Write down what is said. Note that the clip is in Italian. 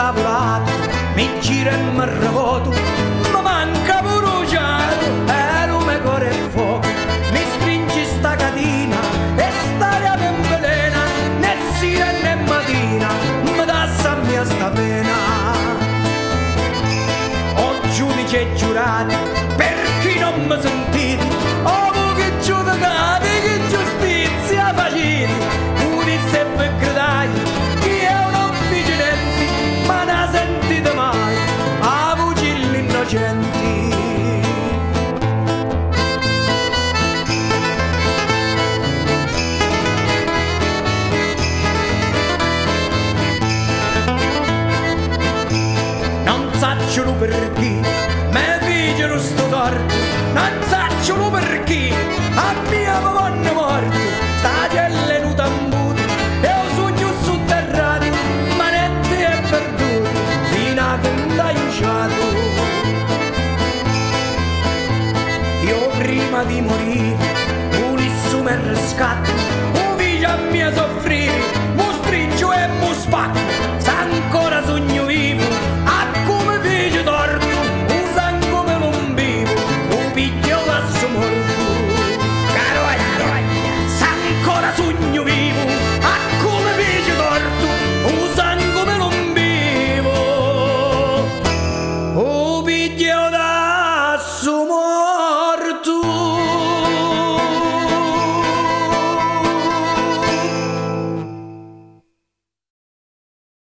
tavolato, mi gira e mi arravoto, ma manca pure un cielo, e lume cuore e fuoco, mi stringi sta catena, e staria mi invelena, né sera né mattina, mi dà a mia sta pena. O giudice e giurati, per chi non mi sentite, o voi che giudicate, che giustizia facete, udisse e vi gridai, chi è un vigilante, ma ne sentite mai, a voce gli innocenti. Non saccio perché, me figero sto torto, non saccio perché, a mia mamma morto, sta cella in utambuto, e ho sogno sotterrato, ma niente è perduto, fino a che non l'hai usciato. Io prima di morire, volissi un riscatto,